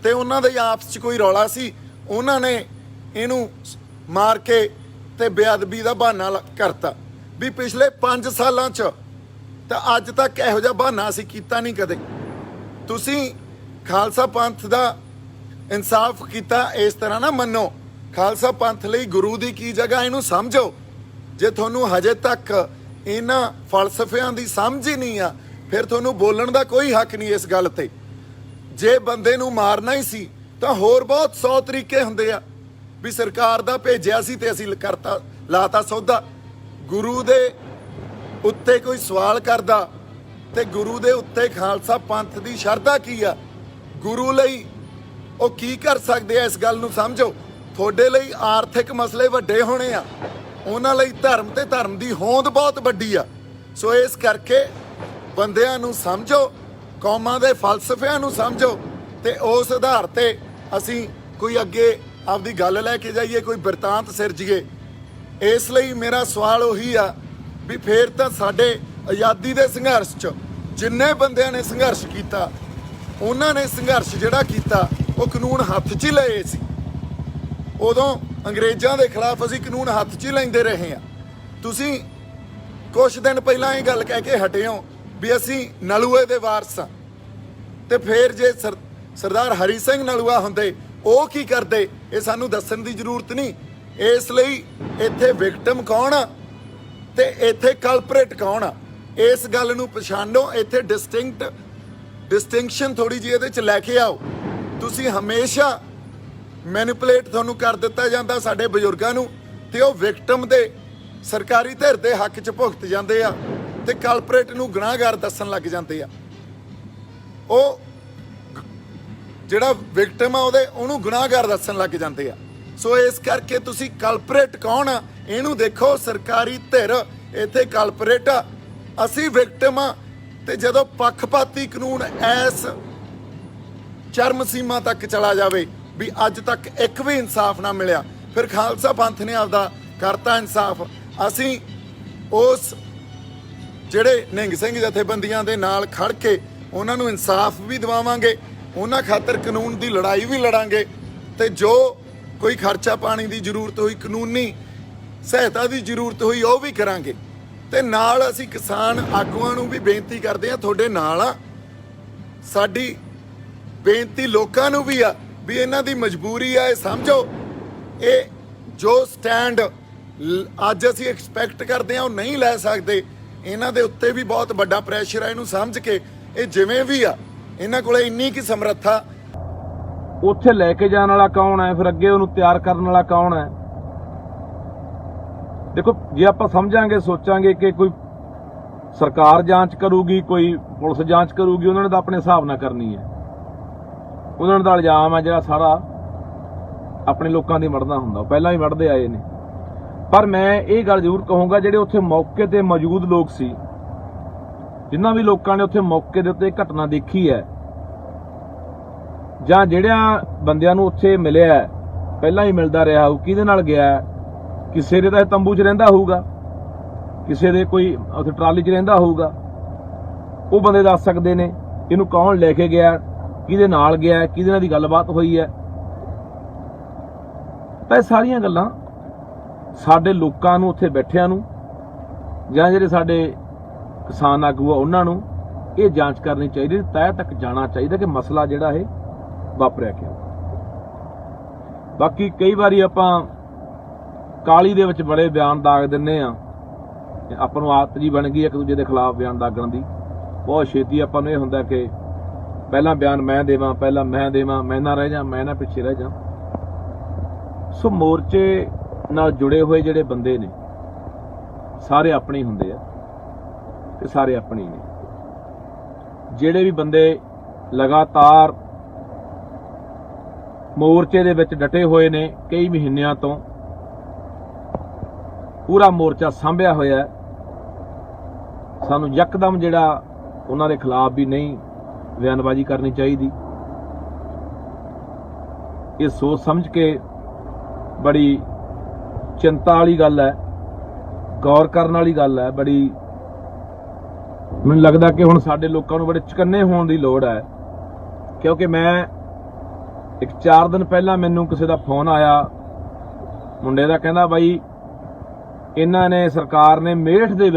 ਤੇ ਉਹਨਾਂ ਦੇ ਆਪਸ 'ਚ ਕੋਈ ਰੌਲਾ ਸੀ, ਉਹਨਾਂ ਨੇ ਇਹਨੂੰ ਮਾਰ ਕੇ ਤੇ ਬੇਅਦਬੀ ਦਾ ਬਹਾਨਾ ਕਰਤਾ। ਵੀ ਪਿਛਲੇ 5 ਸਾਲਾਂ 'ਚ ਤਾਂ ਅੱਜ ਤੱਕ ਇਹੋ ਜਿਹਾ ਬਹਾਨਾ ਅਸੀਂ ਕੀਤਾ ਨਹੀਂ ਕਦੇ। ਤੁਸੀਂ ਖਾਲਸਾ ਪੰਥ ਦਾ ਇਨਸਾਫ ਕੀਤਾ, ਇਸ ਤਰ੍ਹਾਂ ਨਾ ਮੰਨੋ। ਖਾਲਸਾ ਪੰਥ ਲਈ ਗੁਰੂ ਦੀ ਕੀ ਜਗ੍ਹਾ, ਇਹਨੂੰ ਸਮਝੋ। ਜੇ ਤੁਹਾਨੂੰ ਹਜੇ ਤੱਕ ਇਹਨਾਂ ਫਲਸਫਿਆਂ ਦੀ ਸਮਝ ਹੀ ਨਹੀਂ ਆ, ਫਿਰ ਤੁਹਾਨੂੰ ਬੋਲਣ ਦਾ ਕੋਈ ਹੱਕ ਨਹੀਂ ਇਸ ਗੱਲ ਤੇ। ਜੇ ਬੰਦੇ ਨੂੰ ਮਾਰਨਾ ਹੀ ਸੀ ਤਾਂ ਹੋਰ ਬਹੁਤ 100 ਤਰੀਕੇ ਹੁੰਦੇ ਆ ਵੀ ਸਰਕਾਰ ਦਾ ਭੇਜਿਆ ਸੀ ਤੇ ਅਸੀਂ ਕਰਤਾ, ਲਾਤਾ ਸੌਦਾ। ਗੁਰੂ ਦੇ ਉੱਤੇ ਕੋਈ ਸਵਾਲ ਕਰਦਾ ਤੇ ਗੁਰੂ ਦੇ ਉੱਤੇ ਖਾਲਸਾ ਪੰਥ ਦੀ ਸ਼ਰਧਾ ਕੀ ਆ, ਗੁਰੂ ਲਈ ਉਹ ਕੀ ਕਰ ਸਕਦੇ ਆ, ਇਸ ਗੱਲ ਨੂੰ ਸਮਝੋ। ਤੁਹਾਡੇ ਲਈ ਆਰਥਿਕ ਮਸਲੇ ਵੱਡੇ ਹੋਣੇ ਆ, ਉਹਨਾਂ ਲਈ ਧਰਮ ਤੇ ਧਰਮ ਦੀ ਹੋਂਦ ਬਹੁਤ ਵੱਡੀ ਆ। ਸੋ ਇਸ ਕਰਕੇ ਬੰਦਿਆਂ ਨੂੰ ਸਮਝੋ, ਕੌਮਾਂ ਦੇ ਫਲਸਫਿਆਂ ਨੂੰ ਸਮਝੋ ਤੇ ਉਸ ਆਧਾਰ ਤੇ ਅਸੀਂ ਕੋਈ ਅੱਗੇ ਆਪਦੀ ਗੱਲ ਲੈ ਕੇ ਜਾਈਏ, ਕੋਈ ਬਿਰਤਾਂਤ ਸਿਰਜੀਏ। ਇਸ ਲਈ ਮੇਰਾ ਸਵਾਲ ਉਹੀ ਆ ਵੀ ਫੇਰ ਤਾਂ ਸਾਡੇ ਆਜ਼ਾਦੀ ਦੇ ਸੰਘਰਸ਼ 'ਚ ਜਿੰਨੇ ਬੰਦਿਆਂ ਨੇ ਸੰਘਰਸ਼ ਕੀਤਾ, ਉਹਨਾਂ ਨੇ ਸੰਘਰਸ਼ ਜਿਹੜਾ ਕੀਤਾ ਉਹ ਕਾਨੂੰਨ ਹੱਥ 'ਚ ਹੀ ਲਏ ਸੀ। ਉਦੋਂ ਅੰਗਰੇਜ਼ਾਂ ਦੇ ਖਿਲਾਫ ਅਸੀਂ ਕਾਨੂੰਨ ਹੱਥ 'ਚ ਹੀ ਲੈਂਦੇ ਰਹੇ ਹਾਂ। ਤੁਸੀਂ ਕੁਝ ਦਿਨ ਪਹਿਲਾਂ ਇਹ ਗੱਲ ਕਹਿ ਕੇ ਹਟੇ ਹੋ ਵੀ ਅਸੀਂ ਨਲੂਏ ਦੇ ਵਾਰਸ ਹਾਂ, ਤੇ ਫਿਰ ਜੇ ਸਰਦਾਰ ਹਰੀ ਸਿੰਘ ਨਲੂਆ ਹੁੰਦੇ ਉਹ ਕੀ ਕਰਦੇ, ਇਹ ਸਾਨੂੰ ਦੱਸਣ ਦੀ ਜ਼ਰੂਰਤ ਨਹੀਂ। ਇਸ ਲਈ ਇੱਥੇ ਵਿਕਟਮ ਕੌਣ ਆ ਤੇ ਇੱਥੇ ਕਲਪਰੇਟ ਕੌਣ ਆ, ਇਸ ਗੱਲ ਨੂੰ ਪਛਾਣੋ। ਇੱਥੇ ਡਿਸਟਿੰਕਸ਼ਨ ਥੋੜੀ ਜਿਹੀ ਇਹਦੇ 'ਚ ਲੈ ਕੇ ਆਓ। ਤੁਸੀਂ ਹਮੇਸ਼ਾ ਮੈਨੀਪੂਲੇਟ ਤੁਹਾਨੂੰ ਕਰ ਦਿੱਤਾ ਜਾਂਦਾ ਸਾਡੇ ਬਜ਼ੁਰਗਾਂ ਨੂੰ, ਤੇ ਉਹ ਵਿਕਟਮ ਦੇ ਸਰਕਾਰੀ ਧਿਰ ਦੇ ਹੱਕ 'ਚ ਭੁਗਤ ਜਾਂਦੇ ਆ ਤੇ ਕਲਪਰੇਟ ਨੂੰ ਗੁਨਾਹਗਾਰ ਦੱਸਣ ਲੱਗ ਜਾਂਦੇ ਆ। ਉਹ ਜਿਹੜਾ ਵਿਕਟਮ ਆ ਉਹਨੂੰ ਗੁਨਾਹਗਾਰ ਦੱਸਣ ਲੱਗ ਜਾਂਦੇ ਆ। ਸੋ ਇਸ ਕਰਕੇ ਤੁਸੀਂ ਕਲਪਰੇਟ ਕੌਣ ਆ ਇਹਨੂੰ ਦੇਖੋ। ਸਰਕਾਰੀ ਧਿਰ ਇੱਥੇ ਕਲਪਰੇਟ ਆ, ਅਸੀਂ ਵਿਕਟਮ ਆ। ਤੇ ਜਦੋਂ ਪੱਖਪਾਤੀ ਕਾਨੂੰਨ ਐਸ ਚਰਮ ਸੀਮਾ ਤੱਕ ਚਲਾ ਜਾਵੇ ਵੀ ਅੱਜ ਤੱਕ ਇੱਕ ਵੀ ਇਨਸਾਫ ਨਾ ਮਿਲਿਆ, ਫਿਰ ਖਾਲਸਾ ਪੰਥ ਨੇ ਆਪਦਾ ਕਰਤਾ ਇਨਸਾਫ। ਅਸੀਂ ਉਸ ਜਿਹੜੇ ਨਿਹੰਗ ਸਿੰਘ ਜਥੇਬੰਦੀਆਂ ਦੇ ਨਾਲ ਖੜ ਕੇ ਉਹਨਾਂ ਨੂੰ ਇਨਸਾਫ ਵੀ ਦਿਵਾਵਾਂਗੇ, ਉਹਨਾਂ ਖਾਤਰ ਕਾਨੂੰਨ ਦੀ ਲੜਾਈ ਵੀ ਲੜਾਂਗੇ। ਤੇ ਜੋ ਕੋਈ ਖਰਚਾ ਪਾਣੀ ਦੀ ਜ਼ਰੂਰਤ ਹੋਈ, ਕਾਨੂੰਨੀ ਸਹਾਇਤਾ ਦੀ ਜ਼ਰੂਰਤ ਹੋਈ, ਉਹ ਵੀ ਕਰਾਂਗੇ। ਤੇ ਨਾਲ ਅਸੀਂ ਕਿਸਾਨ ਆਗੂਆਂ ਨੂੰ ਵੀ ਬੇਨਤੀ ਕਰਦੇ ਆ, ਤੁਹਾਡੇ ਨਾਲ ਆ। ਸਾਡੀ ਬੇਨਤੀ ਲੋਕਾਂ ਨੂੰ ਵੀ ਆ ਵੀ ਇਹਨਾਂ ਦੀ ਮਜਬੂਰੀ ਆ, ਇਹ ਸਮਝੋ। ਇਹ ਜੋ ਸਟੈਂਡ ਅੱਜ ਅਸੀਂ ਐਕਸਪੈਕਟ ਕਰਦੇ ਆ ਉਹ ਨਹੀਂ ਲੈ ਸਕਦੇ। ਇਹਨਾਂ ਦੇ ਉੱਤੇ ਵੀ ਬਹੁਤ ਵੱਡਾ ਪ੍ਰੈਸ਼ਰ ਆ, ਇਹਨੂੰ ਸਮਝ ਕੇ ਇਹ ਜਿਵੇਂ ਵੀ ਆ, ਇਹਨਾਂ ਕੋਲੇ ਇੰਨੀ ਕੀ ਸਮਰੱਥਾ। ਉੱਥੇ ਲੈ ਕੇ ਜਾਣ ਵਾਲਾ ਕੌਣ ਹੈ, ਫਿਰ ਅੱਗੇ ਉਹਨੂੰ ਤਿਆਰ ਕਰਨ ਵਾਲਾ ਕੌਣ ਹੈ? ਦੇਖੋ, ਜੇ ਆਪਾਂ ਸਮਝਾਂਗੇ, ਸੋਚਾਂਗੇ ਕਿ ਕੋਈ ਸਰਕਾਰ ਜਾਂਚ ਕਰੂਗੀ, ਕੋਈ ਪੁਲਿਸ ਜਾਂਚ ਕਰੂਗੀ, ਉਹਨਾਂ ਨੇ ਤਾਂ ਆਪਣੇ ਹਿਸਾਬ ਨਾਲ ਕਰਨੀ ਹੈ। ਉਹਨਾਂ ਦਾ ਇਲਜ਼ਾਮ ਹੈ ਜਿਹੜਾ ਸਾਰਾ ਆਪਣੇ ਲੋਕਾਂ ਦੀ ਮੜਦਾ ਹੁੰਦਾ, ਉਹ ਪਹਿਲਾਂ ਹੀ ਮੜਦੇ ਆਏ ਨੇ। ਪਰ ਮੈਂ ਇਹ ਗੱਲ ਜ਼ਰੂਰ ਕਹੂੰਗਾ, ਜਿਹੜੇ ਉੱਥੇ ਮੌਕੇ ਤੇ ਮੌਜੂਦ ਲੋਕ ਸੀ, ਜਿਨ੍ਹਾਂ ਵੀ ਲੋਕਾਂ ਨੇ ਉੱਥੇ ਮੌਕੇ ਦੇ ਉੱਤੇ ਘਟਨਾ ਦੇਖੀ ਹੈ, ਜਾਂ ਜਿਹੜਿਆਂ ਬੰਦਿਆਂ ਨੂੰ ਉੱਥੇ ਮਿਲਿਆ, ਪਹਿਲਾਂ ਹੀ ਮਿਲਦਾ ਰਿਹਾ ਹੋਊ, ਕਿਹਦੇ ਨਾਲ ਗਿਆ, ਕਿਸੇ ਦੇ ਤਾਂ ਤੰਬੂ 'ਚ ਰਹਿੰਦਾ ਹੋਊਗਾ, ਕਿਸੇ ਦੇ ਕੋਈ ਉੱਥੇ ਟਰਾਲੀ 'ਚ ਰਹਿੰਦਾ ਹੋਊਗਾ, ਉਹ ਬੰਦੇ ਦੱਸ ਸਕਦੇ ਨੇ ਇਹਨੂੰ ਕੌਣ ਲੈ ਕੇ ਗਿਆ, ਕਿਹਦੇ ਨਾਲ ਗਿਆ, ਕਿਹਦੇ ਨਾਲ ਦੀ ਗੱਲਬਾਤ ਹੋਈ ਹੈ। ਤਾਂ ਇਹ ਸਾਰੀਆਂ ਗੱਲਾਂ ਸਾਡੇ ਲੋਕਾਂ ਨੂੰ, ਉੱਥੇ ਬੈਠਿਆਂ ਨੂੰ, ਜਾਂ ਜਿਹੜੇ ਸਾਡੇ ਕਿਸਾਨ ਆਗੂ ਆ ਉਹਨਾਂ ਨੂੰ ਇਹ ਜਾਂਚ ਕਰਨੀ ਚਾਹੀਦੀ, ਤਹਿ ਤੱਕ ਜਾਣਾ ਚਾਹੀਦਾ ਕਿ ਮਸਲਾ ਜਿਹੜਾ ਇਹ ਵਾਪਰਿਆ ਕਿਉਂ। ਬਾਕੀ ਕਈ ਵਾਰੀ ਆਪਾਂ ਕਾਲੀ ਦੇ ਵਿੱਚ ਬੜੇ ਬਿਆਨ ਦਾਗ ਦਿੰਨੇ ਆ, ਆਪਾਂ ਨੂੰ ਆਦਤ ਜੀ ਬਣ ਗਈ ਇੱਕ ਦੂਜੇ ਦੇ ਖਿਲਾਫ ਬਿਆਨ ਦਾਗਣ ਦੀ। ਬਹੁਤ ਛੇਤੀ ਆਪਾਂ ਨੂੰ ਇਹ ਹੁੰਦਾ ਕਿ ਪਹਿਲਾਂ ਬਿਆਨ ਮੈਂ ਦੇਵਾਂ, ਪਹਿਲਾਂ ਮੈਂ ਦੇਵਾਂ, ਮੈਂ ਨਾ ਰਹਿ ਜਾ, ਮੈਂ ਨਾ ਪਿੱਛੇ ਰਹਿ ਜਾ। ਸੋ ਮੋਰਚੇ ਨਾਲ ਜੁੜੇ ਹੋਏ ਜਿਹੜੇ ਬੰਦੇ ਨੇ ਸਾਰੇ ਆਪਣੇ ਹੁੰਦੇ ਆ ਤੇ ਸਾਰੇ ਆਪਣੇ ਨੇ। ਜਿਹੜੇ ਵੀ ਬੰਦੇ ਲਗਾਤਾਰ ਮੋਰਚੇ ਦੇ ਵਿੱਚ ਡਟੇ ਹੋਏ ਨੇ ਕਈ ਮਹੀਨਿਆਂ ਤੋਂ, ਪੂਰਾ ਮੋਰਚਾ ਸਾਂਭਿਆ ਹੋਇਆ, ਸਾਨੂੰ ਯਕਦਮ ਜਿਹੜਾ ਉਹਨਾਂ ਦੇ ਖਿਲਾਫ ਵੀ ਨਹੀਂ ਬਿਆਨਬਾਜ਼ੀ ਕਰਨੀ ਚਾਹੀਦੀ। ਇਹ ਸੋਚ ਸਮਝ ਕੇ ਬੜੀ ਚਿੰਤਾ ਵਾਲੀ ਗੱਲ ਹੈ, ਗੌਰ ਕਰਨ ਵਾਲੀ ਗੱਲ ਹੈ। ਬੜੀ ਮੈਨੂੰ ਲੱਗਦਾ ਕਿ ਹੁਣ ਸਾਡੇ ਲੋਕਾਂ ਨੂੰ ਬੜੇ ਚੁਕੰਨੇ ਹੋਣ ਦੀ ਲੋੜ ਹੈ, ਕਿਉਂਕਿ ਮੈਂ 4 ਦਿਨ ਪਹਿਲਾਂ ਮੈਨੂੰ ਕਿਸੇ ਦਾ ਫੋਨ ਆਇਆ ਮੁੰਡੇ ਦਾ, ਕਹਿੰਦਾ ਬਾਈ ਇਹਨਾਂ ਨੇ, ਸਰਕਾਰ ਨੇ ਮੇਰਠ ਦੇ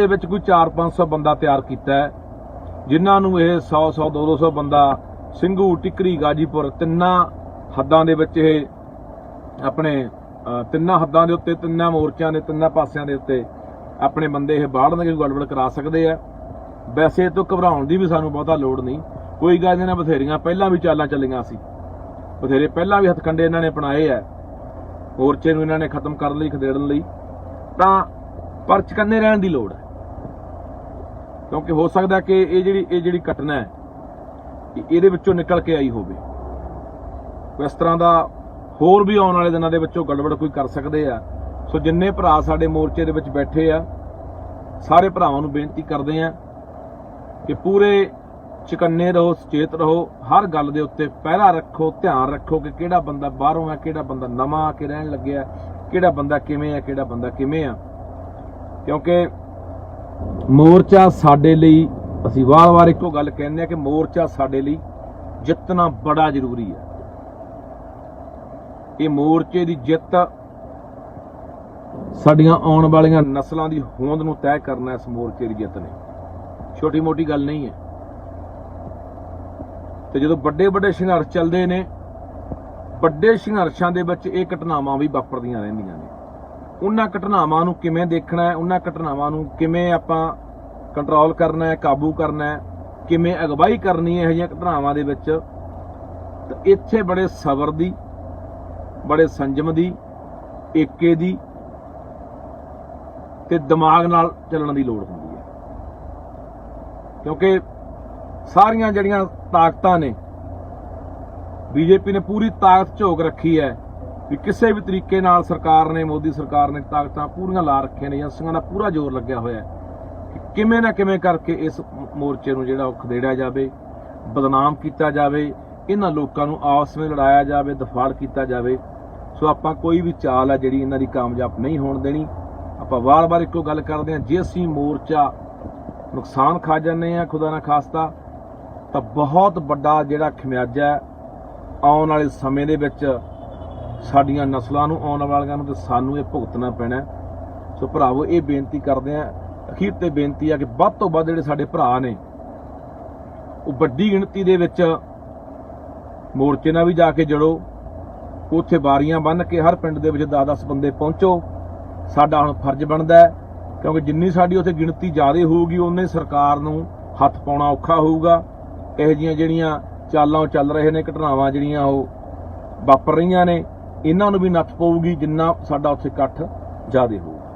ਵਿੱਚ ਕੋਈ 400-500 ਬੰਦਾ ਤਿਆਰ ਕੀਤਾ ਹੈ, ਜਿਨ੍ਹਾਂ ਨੂੰ ਇਹ 100-100 200 ਬੰਦਾ ਸਿੰਘੂ, ਟਿਕਰੀ, ਗਾਜੀਪੁਰ ਤਿੰਨਾਂ ਹੱਦਾਂ ਦੇ ਵਿੱਚ, ਇਹ ਆਪਣੇ ਤਿੰਨਾਂ ਹੱਦਾਂ ਦੇ ਉੱਤੇ, ਤਿੰਨਾਂ ਮੋਰਚਿਆਂ ਦੇ ਤਿੰਨਾਂ ਪਾਸਿਆਂ ਦੇ ਉੱਤੇ ਆਪਣੇ ਬੰਦੇ ਇਹ ਬਾੜਨਗੇ, ਗੜਬੜ ਕਰਾ ਸਕਦੇ ਆ। ਵੈਸੇ ਇਹ ਤੋਂ ਘਬਰਾਉਣ ਦੀ ਵੀ ਸਾਨੂੰ ਬਹੁਤਾ ਲੋੜ ਨਹੀਂ, ਕੋਈ ਗੱਲ ਨਹੀਂ ਨਾ। ਬਥੇਰੀਆਂ ਪਹਿਲਾਂ ਵੀ ਚਾਲਾਂ ਚੱਲੀਆਂ ਸੀ, ਬਥੇਰੇ ਪਹਿਲਾਂ ਵੀ ਹੱਥਕੰਡੇ ਇਹਨਾਂ ਨੇ ਅਪਣਾਏ ਆ, ਮੋਰਚੇ ਨੂੰ ਇਹਨਾਂ ਨੇ ਖਤਮ ਕਰਨ ਲਈ, ਖਦੇੜਨ ਲਈ। ਤਾਂ ਪਰ ਚੁਕੰਨੇ ਰਹਿਣ ਦੀ ਲੋੜ ਹੈ, ਕਿਉਂਕਿ ਹੋ ਸਕਦਾ ਕਿ ਇਹ ਜਿਹੜੀ ਘਟਨਾ ਹੈ ਇਹਦੇ ਵਿੱਚੋਂ ਨਿਕਲ ਕੇ ਆਈ ਹੋਵੇ। ਇਸ ਤਰ੍ਹਾਂ ਦਾ ਹੋਰ ਵੀ ਆਉਣ ਵਾਲੇ ਦਿਨਾਂ ਦੇ ਵਿੱਚੋਂ ਗੜਬੜ ਕੋਈ ਕਰ ਸਕਦੇ ਆ। ਸੋ ਜਿੰਨੇ ਭਰਾ ਸਾਡੇ ਮੋਰਚੇ ਦੇ ਵਿੱਚ ਬੈਠੇ ਆ, ਸਾਰੇ ਭਰਾਵਾਂ ਨੂੰ ਬੇਨਤੀ ਕਰਦੇ ਆ ਕਿ ਪੂਰੇ ਚੁਕੰਨੇ ਰਹੋ, ਸੁਚੇਤ ਰਹੋ, ਹਰ ਗੱਲ ਦੇ ਉੱਤੇ ਪਹਿਰਾ ਰੱਖੋ, ਧਿਆਨ ਰੱਖੋ ਕਿ ਕਿਹੜਾ ਬੰਦਾ ਬਾਹਰੋਂ ਆ, ਕਿਹੜਾ ਬੰਦਾ ਨਵਾਂ ਆ ਕੇ ਰਹਿਣ ਲੱਗਿਆ, ਕਿਹੜਾ ਬੰਦਾ ਕਿਵੇਂ ਆ, ਕਿਹੜਾ ਬੰਦਾ ਕਿਵੇਂ ਆ। ਕਿਉਂਕਿ ਮੋਰਚਾ ਸਾਡੇ ਲਈ, ਅਸੀਂ ਵਾਰ-ਵਾਰ ਇੱਕੋ ਗੱਲ ਕਹਿੰਦੇ ਆ ਕਿ ਮੋਰਚਾ ਸਾਡੇ ਲਈ ਜਿੱਤਣਾ ਬੜਾ ਜ਼ਰੂਰੀ ਹੈ। ਇਹ ਮੋਰਚੇ ਦੀ ਜਿੱਤ ਸਾਡੀਆਂ ਆਉਣ ਵਾਲੀਆਂ ਨਸਲਾਂ ਦੀ ਹੋਂਦ ਨੂੰ ਤੈਅ ਕਰਨਾ, ਇਸ ਮੋਰਚੇ ਦੀ ਜਿੱਤ ਨੇ। ਛੋਟੀ ਮੋਟੀ ਗੱਲ ਨਹੀਂ ਹੈ। ਤੇ ਜਦੋਂ ਵੱਡੇ ਸੰਘਰਸ਼ ਚੱਲਦੇ ਨੇ, ਵੱਡੇ ਸੰਘਰਸ਼ਾਂ ਦੇ ਵਿੱਚ ਇਹ ਘਟਨਾਵਾਂ ਵੀ ਵਾਪਰਦੀਆਂ ਰਹਿੰਦੀਆਂ ਨੇ। ਉਹਨਾਂ ਘਟਨਾਵਾਂ ਨੂੰ ਕਿਵੇਂ ਦੇਖਣਾ ਹੈ, ਉਹਨਾਂ ਘਟਨਾਵਾਂ ਨੂੰ ਕਿਵੇਂ ਆਪਾਂ ਕੰਟਰੋਲ ਕਰਨਾ ਹੈ, ਕਾਬੂ ਕਰਨਾ ਹੈ, ਕਿਵੇਂ ਅਗਵਾਈ ਕਰਨੀ ਹੈ ਇਹੋ ਜਿਹੀਆਂ ਘਟਨਾਵਾਂ ਦੇ ਵਿੱਚ, ਤਾਂ ਇੱਥੇ ਬੜੇ ਸਬਰ ਦੀ, ਬੜੇ ਸੰਜਮ ਦੀ, ਏਕੇ ਦੀ ਤੇ ਦਿਮਾਗ ਨਾਲ ਚੱਲਣ ਦੀ ਲੋੜ ਹੁੰਦੀ ਹੈ। ਕਿਉਂਕਿ ਸਾਰੀਆਂ ਜਿਹੜੀਆਂ ਤਾਕਤਾਂ ਨੇ ਬੀਜੇਪੀ ਨੇ ਪੂਰੀ ਤਾਕਤ ਝੋਕ ਰੱਖੀ ਹੈ ਵੀ ਕਿਸੇ ਵੀ ਤਰੀਕੇ ਨਾਲ ਸਰਕਾਰ ਨੇ, ਮੋਦੀ ਸਰਕਾਰ ਨੇ ਤਾਕਤਾਂ ਪੂਰੀਆਂ ਲਾ ਰੱਖੀਆਂ ਨੇ, ਏਜੰਸੀਆਂ ਦਾ ਪੂਰਾ ਜ਼ੋਰ ਲੱਗਿਆ ਹੋਇਆ ਹੈ ਕਿ ਕਿਵੇਂ ਨਾ ਕਿਵੇਂ ਕਰਕੇ ਇਸ ਮੋਰਚੇ ਨੂੰ ਜਿਹੜਾ ਉਹ ਖਦੇੜਿਆ ਜਾਵੇ, ਬਦਨਾਮ ਕੀਤਾ ਜਾਵੇ, ਇਹਨਾਂ ਲੋਕਾਂ ਨੂੰ ਆਪਸ ਵਿੱਚ ਲੜਾਇਆ ਜਾਵੇ, ਦਫਾੜ ਕੀਤਾ ਜਾਵੇ। ਸੋ ਆਪਾਂ ਕੋਈ ਵੀ ਚਾਲ ਹੈ ਜਿਹੜੀ ਇਹਨਾਂ ਦੀ ਕਾਮਯਾਬ ਨਹੀਂ ਹੋਣ ਦੇਣੀ। ਆਪਾਂ ਵਾਰ-ਵਾਰ ਇੱਕੋ ਗੱਲ ਕਰਦੇ ਹਾਂ, ਜੇ ਅਸੀਂ ਮੋਰਚਾ ਨੁਕਸਾਨ ਖਾ ਜਾਂਦੇ ਹਾਂ ਖੁਦਾ ਨਾ ਖਾਸਤਾ, ਤਾਂ ਬਹੁਤ ਵੱਡਾ ਜਿਹੜਾ ਖਮਿਆਜਾ ਹੈ ਆਉਣ ਵਾਲੇ ਸਮੇਂ ਦੇ ਵਿੱਚ ਸਾਡੀਆਂ ਨਸਲਾਂ ਨੂੰ, ਆਉਣ ਵਾਲੀਆਂ ਨੂੰ ਤੇ ਸਾਨੂੰ ਇਹ ਭੁਗਤਣਾ ਪੈਣਾ। ਸੋ ਭਰਾਵੋ, ਇਹ ਬੇਨਤੀ ਕਰਦੇ ਹਾਂ, ਅਖੀਰ ਤੇ ਬੇਨਤੀ ਆ ਕਿ ਵੱਧ ਤੋਂ ਵੱਧ ਜਿਹੜੇ ਸਾਡੇ ਭਰਾ ਨੇ ਉਹ ਵੱਡੀ ਗਿਣਤੀ ਦੇ ਵਿੱਚ ਮੋਰਚੇ ਨਾਲ ਵੀ ਜਾ ਕੇ ਜੁੜੋ। ਉੱਥੇ ਬਾਰੀਆਂ ਬੰਨ੍ਹ ਕੇ ਹਰ ਪਿੰਡ ਦੇ ਵਿੱਚ 10-10 ਬੰਦੇ ਪਹੁੰਚੋ। ਸਾਡਾ ਹੁਣ ਫਰਜ਼ ਬਣਦਾ ਹੈ, ਕਿਉਂਕਿ ਜਿੰਨੀ ਸਾਡੀ ਉੱਥੇ ਗਿਣਤੀ ਜ਼ਿਆਦਾ ਹੋਊਗੀ ਉਨੇ ਸਰਕਾਰ ਨੂੰ ਹੱਥ ਪਾਉਣਾ ਔਖਾ ਹੋਊਗਾ। ਇਹੋ ਜਿਹੀਆਂ ਜਿਹੜੀਆਂ ਚਾਲਾਂ ਉਹ ਚੱਲ ਰਹੇ ਨੇ, ਘਟਨਾਵਾਂ ਜਿਹੜੀਆਂ ਉਹ ਵਾਪਰ ਰਹੀਆਂ ਨੇ, ਇਹਨਾਂ ਨੂੰ ਵੀ ਨੱਥ ਪਊਗੀ ਜਿੰਨਾ ਸਾਡਾ ਉੱਥੇ ਇਕੱਠ ਜ਼ਿਆਦਾ ਹੋਊਗਾ।